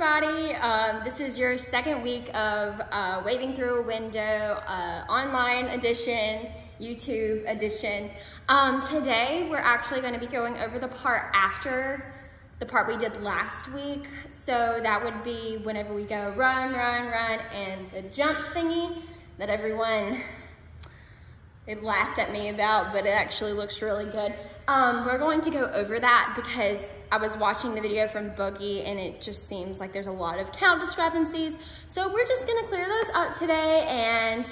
everybody. This is your second week of Waving Through a Window online edition, YouTube edition. Today we're actually going to be going over the part after the part we did last week. So that would be whenever we go run, run, run, and the jump thingy that everyone laughed at me about, but it actually looks really good. We're going to go over that because I was watching the video from Boogie and it just seems like there's a lot of count discrepancies. So we're just gonna clear those up today and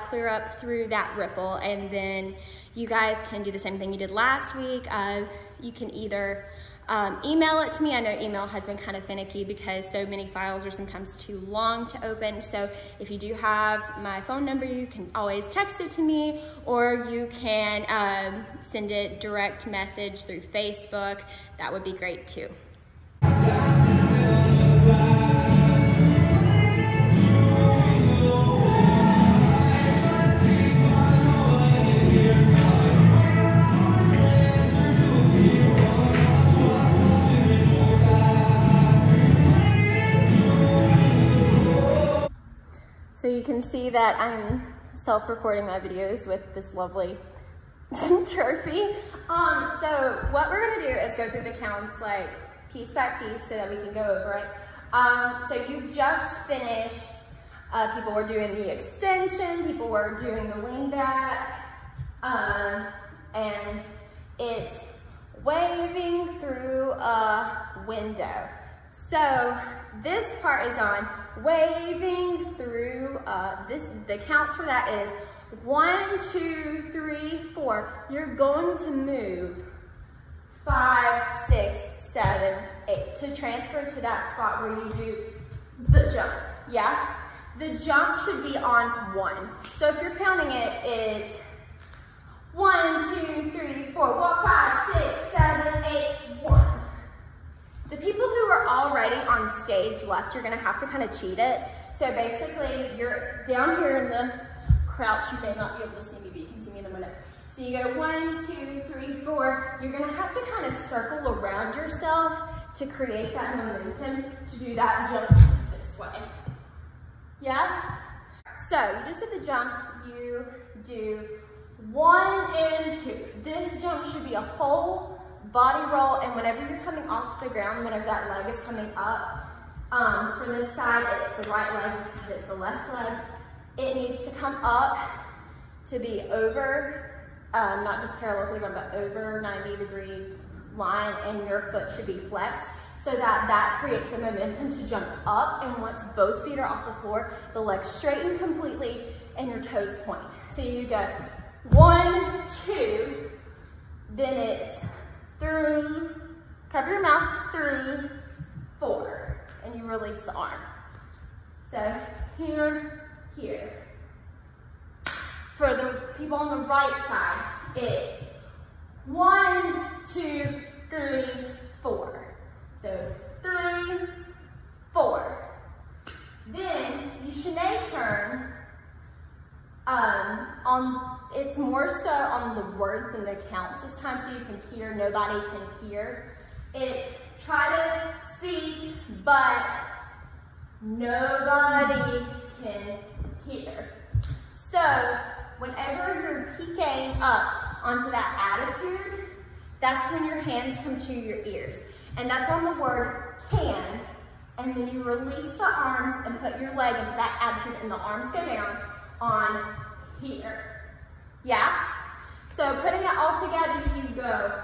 clear up through that ripple. And then you guys can do the same thing you did last week. You can either email it to me. I know email has been kind of finicky because so many files are sometimes too long to open. So if you do have my phone number, you can always text it to me, or you can send it direct message through Facebook. That would be great too. So you can see that I'm self-recording my videos with this lovely trophy. So what we're gonna do is go through the counts like piece by piece so that we can go over it. So you just finished, people were doing the extension, people were doing the lean back, and it's waving through a window. So this part is on waving through, the counts for that is 1, 2, 3, 4. You're going to move 5, 6, 7, 8 to transfer to that spot where you do the jump, yeah? The jump should be on 1. So if you're counting it, it's 1, 2, 3, 4, walk 5, 6, 7, 8, 1. The people who are already on stage left, you're gonna have to kind of cheat it. So basically, you're down here in the crouch. You may not be able to see me, but you can see me in a minute. So you go 1, 2, 3, 4. You're gonna have to kind of circle around yourself to create that momentum to do that jump this way. Yeah? So you just did the jump, you do 1 and 2. This jump should be a whole body roll, and whenever you're coming off the ground, whenever that leg is coming up, for this side, it's the right leg, it's the left leg. It needs to come up to be over, not just parallel to the ground, but over 90-degree line, and your foot should be flexed so that that creates the momentum to jump up. And once both feet are off the floor, the legs straighten completely and your toes point. So you go 1, 2, then it's 3, cover your mouth, 3, 4, and you release the arm. So here, here. For the people on the right side, it's 1, 2, 3, 4. So 3, 4. Then you Shanae turn. It's more so on the words and the counts this time, so you can hear, nobody can hear. It's try to speak, but nobody can hear. So whenever you're peeking up onto that attitude, that's when your hands come to your ears. And that's on the word can, and then you release the arms and put your leg into that attitude, and the arms go down on here. Yeah? So putting it all together, you go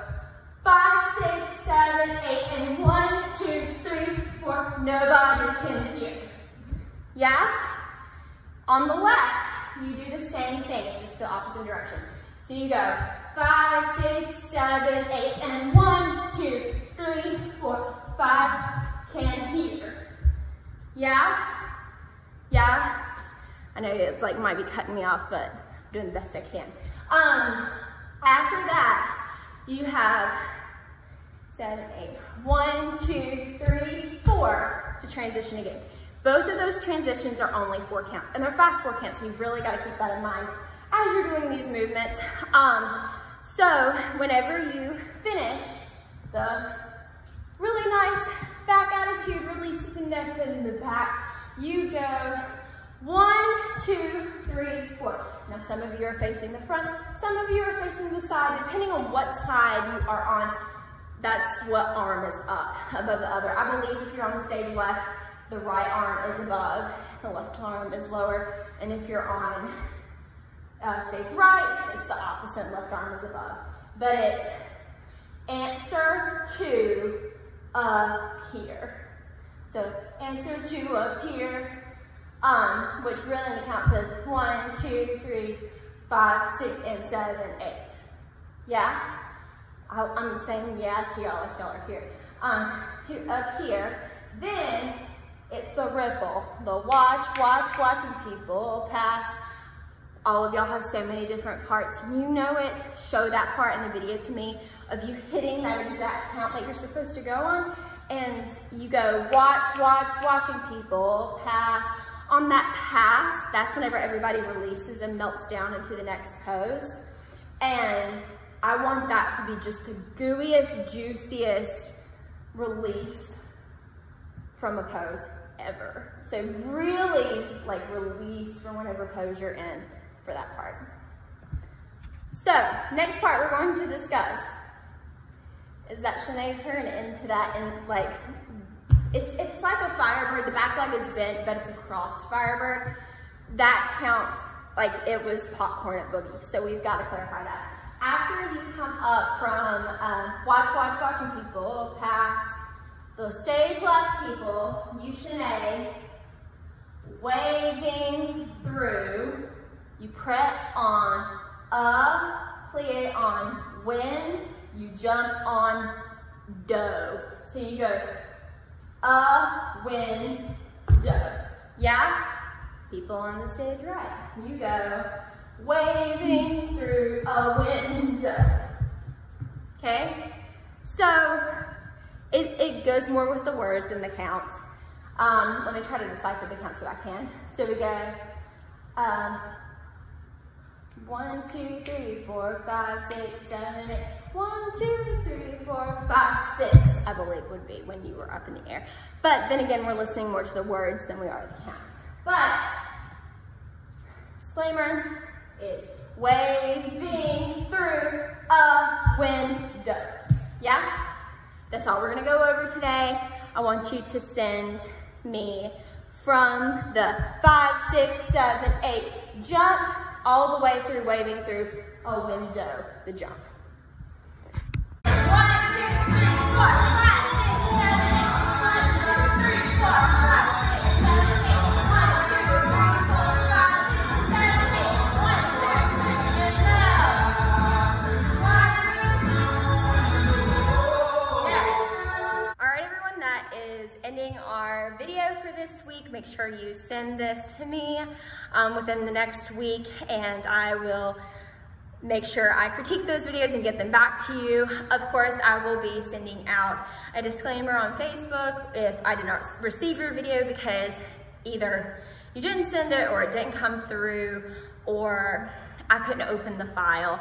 5, 6, 7, 8, and 1, 2, 3, 4. Nobody can hear. Yeah? On the left, you do the same thing. It's just the opposite direction. So you go 5, 6, 7, 8, and 1, 2, 3, 4, 5. Can hear. Yeah? Yeah? I know it's like might be cutting me off, but I'm doing the best I can. After that, you have 7, 8, 1, 2, 3, 4 to transition again. Both of those transitions are only 4 counts, and they're fast 4 counts, so you've really got to keep that in mind as you're doing these movements. So whenever you finish the really nice back attitude, releasing the neck in the back. You go 1, 2, 3, 4. Now some of you are facing the front, some of you are facing the side. Depending on what side you are on, that's what arm is up above the other. I believe if you're on the stage left, the right arm is above, the left arm is lower. And if you're on stage right, it's the opposite, left arm is above. But it's answer to up here. So answer to up here, which really in the count says 1, 2, 3, 5, 6, and 7, 8. Yeah? I'm saying yeah to y'all like y'all are here. To up here. Then it's the ripple, the watching people pass. All of y'all have so many different parts. You know it. Show that part in the video to me of you hitting that exact count that you're supposed to go on. And you go watching people pass. On that pass, that's whenever everybody releases and melts down into the next pose. And I want that to be just the gooeyest, juiciest release from a pose ever. So really like release from whatever pose you're in for that part. So next part we're going to discuss is that Shanae turn into that, and like it's like a firebird. The back leg is bent, but it's a cross firebird. That counts like it was popcorn at boogie. So we've got to clarify that. After you come up from watching people pass the stage left people, you Shanae, waving through, you prep on plie on when, you jump on do. So you go when, do. Yeah? People on the stage right. You go waving through a window. Okay? So it goes more with the words and the counts. Let me try to decipher the counts if I can. So we go 1, 2, 3, 4, 5, 6, 7, 8. 1, 2, 3, 4, 5, 6, I believe would be when you were up in the air. But then again, we're listening more to the words than we are to the counts. But disclaimer is waving through a window. Yeah? That's all we're gonna go over today. I want you to send me from the 5, 6, 7, 8 jump all the way through waving through a window, the jump. 1, 2, 3, 4, 5, 6, 7, 8. 1, 2, 3, 4, 5, 6, 7, 8. 1, 2, 3, 4, 5, 6, 7, 8. 1, 2, 3, and melt. Yes. All right, everyone, that is ending our video for this week. Make sure you send this to me within the next week, and I will make sure I critique those videos and get them back to you. Of course, I will be sending out a disclaimer on Facebook if I did not receive your video because either you didn't send it or it didn't come through or I couldn't open the file.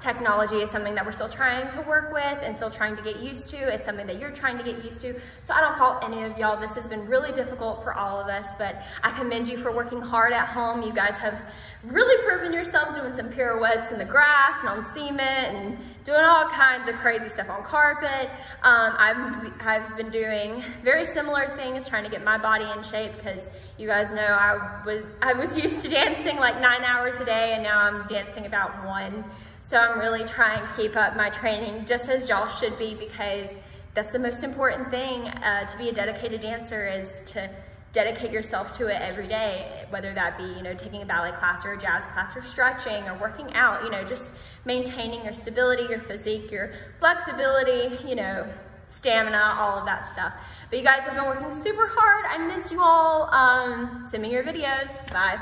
Technology is something that we're still trying to work with and still trying to get used to. It's something that you're trying to get used to. So I don't fault any of y'all. This has been really difficult for all of us, but I commend you for working hard at home. You guys have really proven yourselves doing some pirouettes in the grass and on cement and doing all kinds of crazy stuff on carpet. I've been doing very similar things, trying to get my body in shape because you guys know I was used to dancing like 9 hours a day and now I'm dancing about 1. So I'm really trying to keep up my training just as y'all should be because that's the most important thing to be a dedicated dancer is to dedicate yourself to it every day, whether that be, you know, taking a ballet class or a jazz class or stretching or working out, you know, just maintaining your stability, your physique, your flexibility, you know, stamina, all of that stuff. But you guys have been working super hard. I miss you all. Send me your videos. Bye.